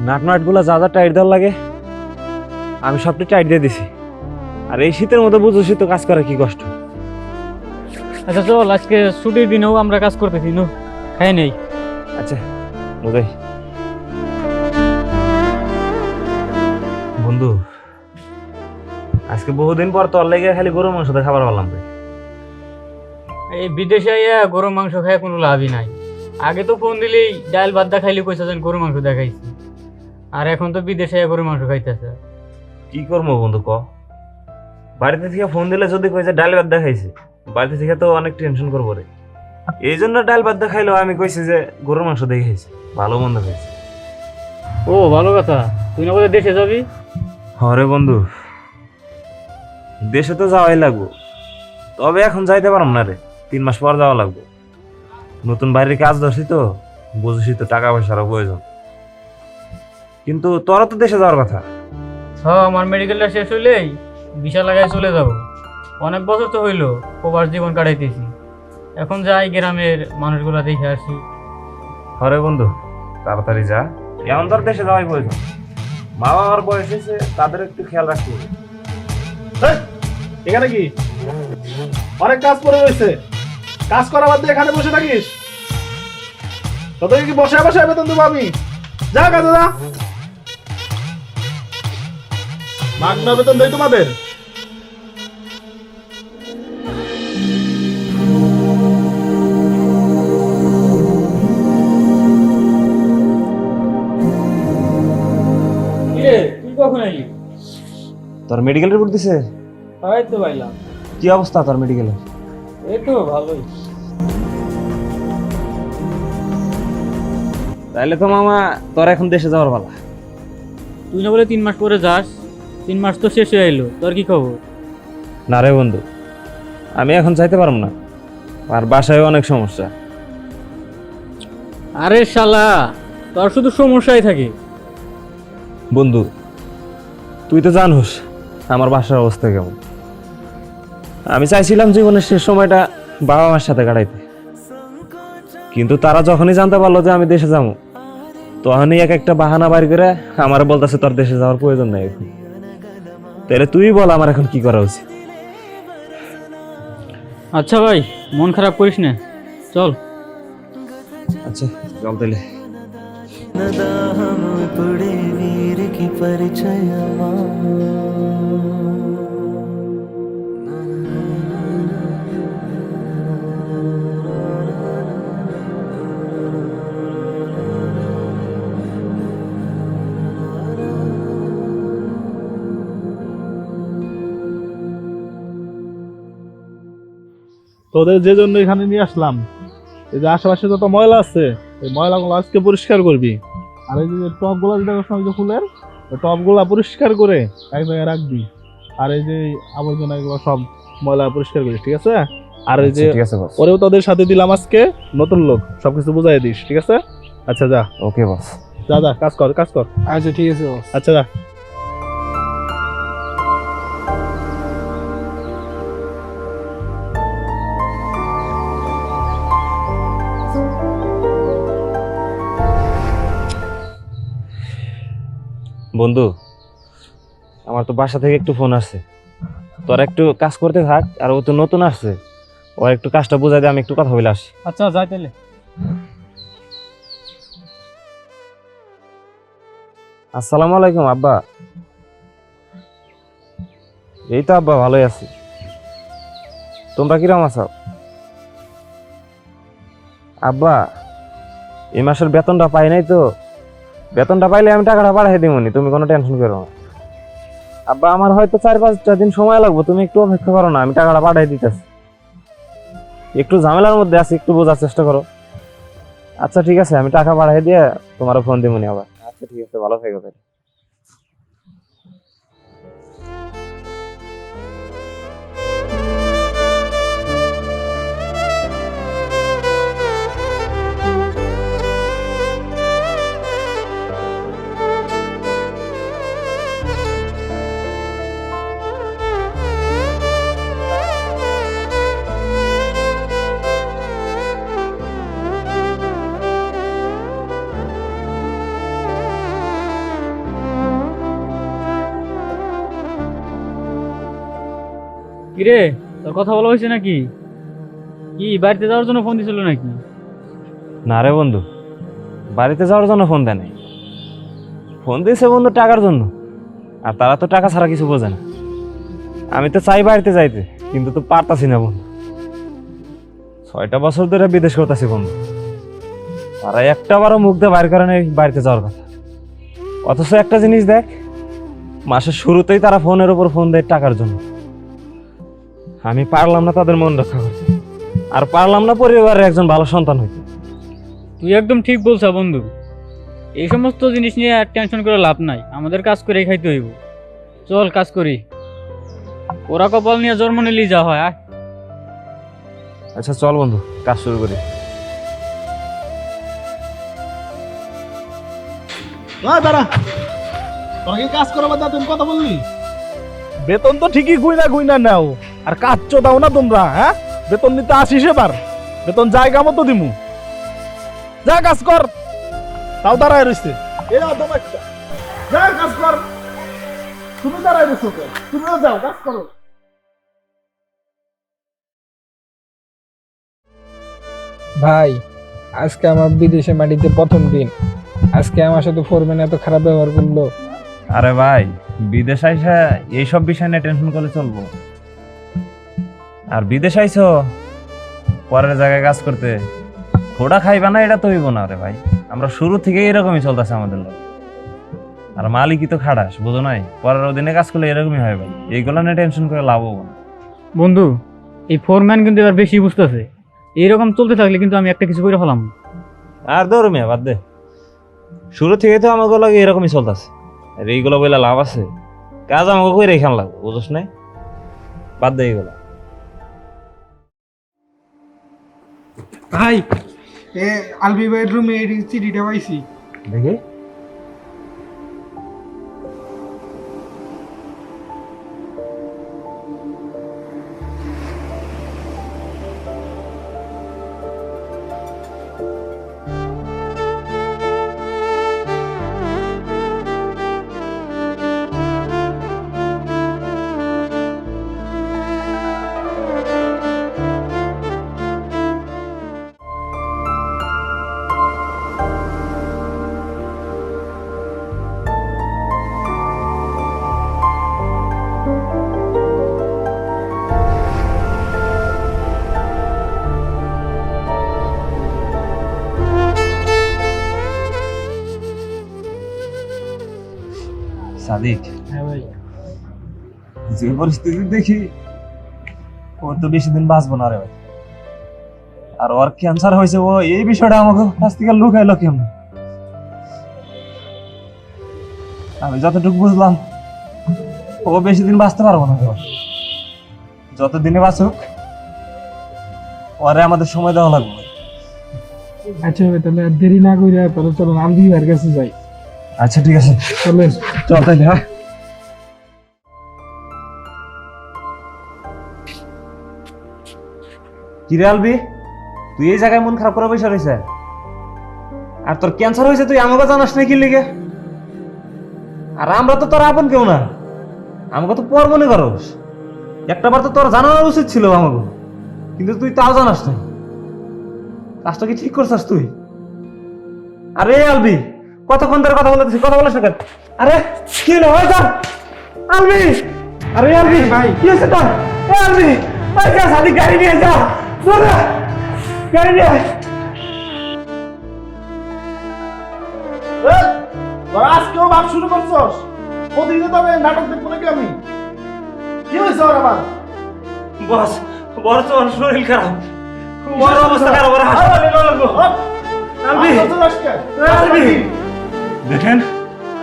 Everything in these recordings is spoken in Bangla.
নাট গুলা যা যা টাইট দেওয়ার লাগে আমি সবটা টাইট দিয়ে দিছি। আর এই শীতের মধ্যে বুঝছি তো কাজ করা কি কষ্ট। আচ্ছা চল, আজকে ছুটির দিনেও আমরা কাজ করতেছি, নো খাই নেই। আচ্ছা বুঝাই। বন্ধু, আজকে বহুদিন পর তোর লেগে খালি গরুর মাংস দিয়ে খাবার পারলাম রে। এই বিদেশে আইয়া গরু মাংস খায় কোনো লাভই নাই। আগে তো ফোন দিলেই ডাল ভাত দা খাইলে কইছে যেন গরু মাংস দেখাইছি, আর এখন তো বিদেশে আইয়া গরু মাংস খাইতেছে। কি করবো বন্ধু ক? বাড়িতে থেকে ফোন দিলে যদি কইছে ডাল ভাত দেখাইছে, বাড়িতে থেকে তো অনেক টেনশন করবো রে। এই জন্য ডাল ভাত দেখাইলো, আমি কইছি যে গরুর মাংস দেখাইছে, ভালো মন্দ খাইছে। ও ভালো কথা, তুই না বলে দেশে যাবি? হরে বন্ধু, দেশে তো যাওয়াই লাগবো, তবে এখন যাইতে পারম না রে, 3 মাস পর যাওয়া লাগবো। নতুন বাইরের কাজ ধরছি তো, বুঝছি তো টাকা পয়সারও প্রয়োজন। কিন্তু তোরা তো দেশে যাওয়ার কথা। হ্যাঁ, আমার মেডিকেলটা শেষ হইলেই ভিসা লাগাই চলে যাব। অনেক বছর তো হইলো প্রবাস জীবন কাটাইতেছি, এখন যাই গ্রামের মানুষগুলা দেখে আসি। হরে বন্ধু, তাড়াতাড়ি যা, এমন তোর দেশে যাওয়াই প্রয়োজন। মা বাবার বয়স হয়েছে, তাদের একটু খেয়াল রাখতে হবে। এখানে কি অনেক কাজ পড়ে রয়েছে, কাজ করা বাদ দিয়ে এখানে বসে থাকিস? তোদের কি বসে বসে বেতন দেবো আমি? যা কাজে যা, মাগনা বেতন দেই তোমাদের। তুই কখন আইলি? তোর মেডিকেল রিপোর্ট দিছে? হয় তো পাইলাম। কি অবস্থা তোর মেডিকেলের? এই তো ভালোই। তাইলে তো মামা তোর এখন দেশে যাওয়ার পালা। তুই না বলে 3 মাস পরে যাস? 3 মাস তো শেষ হয়ে এলো, তোর কি খবর? না রে বন্ধু, আমি এখন যাইতে পারব না, আর বাসায় অনেক সমস্যা। আরে শালা, তোর শুধু সমস্যাই থাকে। বন্ধু, তুই তো জানোস আমার বাসার অবস্থা কেমন। আমি চাইছিলাম জীবনের শেষ সময়টা বাবা মার সাথে কাটাইতে, কিন্তু তারা যখনই জানতে পারলো যে আমি দেশে যাবো, তখনই এক একটা বাহানা বাইর করে আমার বলতেছে তোর দেশে যাওয়ার প্রয়োজন নাই এখন। তাহলে তুই বল আমার এখন কি করা উচিত? আচ্ছা ভাই, মন খারাপ করিস না, চল। আচ্ছা চল তাহলে। नदा हम पुढे वीर की परिचयमा তোদের যে জন্য এখানে নিয়ে আসলাম, এই যে আশেপাশে যত ময়লা আছে, এই ময়লাগুলো আজকে পরিষ্কার করবি। আর এই যে টপগুলো যেটা ফুলের, ওই টপগুলা পরিষ্কার করে এক জায়গায় রাখবি। আর এই যে আবর্জনা এগুলো সব ময়লা পরিষ্কার করিস, ঠিক আছে? আর এই যে ঠিক আছে বস। ওরেও তোদের সাথে দিলাম আজকে, নতুন লোক, সবকিছু বুঝাই দিস, ঠিক আছে? আচ্ছা যা, ওকে বস। যা যা, কাজ কর কাজ কর। আচ্ছা ঠিক আছে। আচ্ছা যা। বন্ধু, আমার তো বাসা থেকে একটু ফোন আসছে, তোর একটু কাজ করতে থাক। আর ও তো নতুন আসছে, ও একটু কাজটা বুঝাই দিয়ে আমি একটু কথা বলে আসি। আচ্ছা যাই তাহলে। আসসালামু আলাইকুম আব্বা। এই তো আব্বা ভালোই আছি, তোমরা কিরকম আছো? আব্বা, এই মাসের বেতনটা পাই নাই তো, বেতনটা পাইলে আমি টাকাটা পাঠিয়ে দিবনি, তুমি কোনো টেনশন করো না। আব্বা, আমার হয়তো 4-5টা দিন সময় লাগবে, তুমি একটু অপেক্ষা করো না, আমি টাকাটা পাঠিয়ে দিতেছি। একটু ঝামেলার মধ্যে আছি, একটু বোঝার চেষ্টা করো। আচ্ছা ঠিক আছে, আমি টাকা পাঠিয়ে দিয়ে তোমার ফোন দিবনি আবার। আচ্ছা ঠিক আছে, ভালো থেকো তাহলে। কিরে, তোর কথা বলা হয়েছে নাকি? কি বাড়িতে যাওয়ার জন্য ফোন দিছিল নাকি? না রে বন্ধু, বাড়িতে যাওয়ার জন্য ফোন দেয় নাই। ফোন দিয়েছে বন্ধু টাকার জন্য, আর তারা তো টাকা ছাড়া কিছু বোঝে না। আমি তো চাই বাড়িতে যাইতে, কিন্তু তো পারতাছি না বন্ধু। 6টা বছর ধরে বিদেশ করতেছি বন্ধু, তারা একটা বারও মুখ দিয়ে বাইর করে নেই বাড়িতে যাওয়ার কথা। অথচ একটা জিনিস দেখ, মাসের শুরুতেই তারা ফোনের উপর ফোন দেয় টাকার জন্য। আমি পারলাম না তাদের মন রক্ষা করতে, আর পারলাম না পরিবারের একজন ভালো সন্তান হইতে। তুই একদম ঠিক বলছ বন্ধু। এই সমস্ত জিনিস নিয়ে আর টেনশন করে লাভ নাই, আমাদের কাজ করে খাইতে হইব। চল কাজ করি, ওরা কপাল নিয়ে জন্ম নিলেই যা হয়। আয়। আচ্ছা চল বন্ধু, কাজ শুরু করি। দাঁড়া, তোরা কি কাজ করো বাদ তুমি কথা বললি? বেতন তো ঠিকই গুইনা গুইনা নাও, আর কাজ চো দাও না তোমরা। হ্যাঁ, বেতন নিতে আসিস এবার, বেতন জায়গা মতো দিমু। যা কাজ কর। তাও দাঁড়ায় রইছে, যা কাজ কর। তুমি দাঁড়ায় রইছো, তুমিও যাও কাজ করো। ভাই, আজকে আমার বিদেশে মাটিতে প্রথম দিন। আজকে আমার সাথে ফোরম্যান এত খারাপ ব্যবহার করলো। আরে ভাই, বিদেশ আইসা এইসব বিষয় নিয়ে টেনশন করলে চলবো? আর বিদেশ আইসো পরের জায়গায় কাজ করতে, খোড়া খাইবা না এটা তো হইব না রে ভাই। আমরা শুরু থেকে এরকমই চলতেছে আমাদের লোক। আর মালিকই তো খাটাস, বুঝো নাই? পরের অধীনে কাজ করলে এরকমই হয় ভাই। এইগুলো নিয়ে টেনশন করে লাভ হবো না। বন্ধু, এই ফোরম্যান কিন্তু এবার বেশি বুঝতেছে। এইরকম চলতে থাকলে কিন্তু আমি একটা কিছু করে ফেলাম। আর ধরো মিয়া, বাদ দে। শুরু থেকে তো আমাকে লাগে এরকমই চলতেছে, আর এইগুলো বলে লাভ আছে? কাজ আমাকে করে রেখান লাগবে, বুঝোস নাই? বাদ দে এইগুলো। ভাই, আলবি বেডরুমে এই চিঠিটা পাইছি। দেখি। সাদিক, হ্যাঁ ভাই। যে পরিস্থিতি দেখি, ও তো বেশি দিন বাঁচবো না রে ভাই। আর ওর ক্যান্সার হয়েছে, ও এই বিষয়টা আমাকে কাছ থেকে লুকাইলো কেমন? আমি যতটুকু বুঝলাম, ও বেশি দিন বাঁচতে পারবো না। যতদিনে বাঁচুক, ওরে আমাদের সময় দেওয়া লাগবে। আচ্ছা ভাই, তাহলে আর দেরি না করে তাহলে চলো আলবি ভাইয়ের কাছে যাই। আচ্ছা ঠিক আছে, চলেন। চল তাইলে। হ্যাঁ, কিরে আলবি, তুই এই জায়গায় মন খারাপ করে বসে রয়েছে? আর তোর ক্যান্সার হয়েছে, তুই আমাকে জানাস না কি লিগে? আর আমরা তো তোর আপন কেউ না, আমাকে তো পর মনে করস। একটাবার তো তোর জানানো উচিত ছিল আমাকে, কিন্তু তুই তাও জানাস না। কাজটা কি ঠিক করছিস তুই? আরে আলবি, কতক্ষণ ধরে কথা বলতেছিস, কথা বলিস না কেন? আরে কি হলো ভাই তোর? আলবি, আরে আলবি ভাই, কি হয়েছে তোর? এ আলবি ভাই, যা সাদিক গাড়ি নিয়ে যা, ধরে গাড়ি নিয়ে আয়। তোরা আজকেও ভাব শুরু করছস? প্রতিদিন তবে নাটক দেখবো নাকি আমি? কি হয়েছে ওর আবার? বস, বড় তো শরীর খারাপ, বড় অবস্থা খারাপ, ওরা হাসপাতালে নিয়ে লাগবো। আলবি, আলবি, দেখেন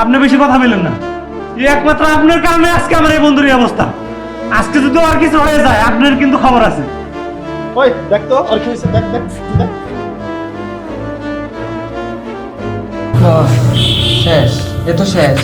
আপনি বেশি কথা বললেন না। এই একমাত্র আপনার কারণে আজকে আমার এই বন্ধুর এই অবস্থা। আজকে যদি আর কিছু হয়ে যায়, আপনার কিন্তু খবর আছে। ওই দেখ তো আর কি হয়েছে, দেখ দেখ দেখ। শেষ, এ তো শেষ।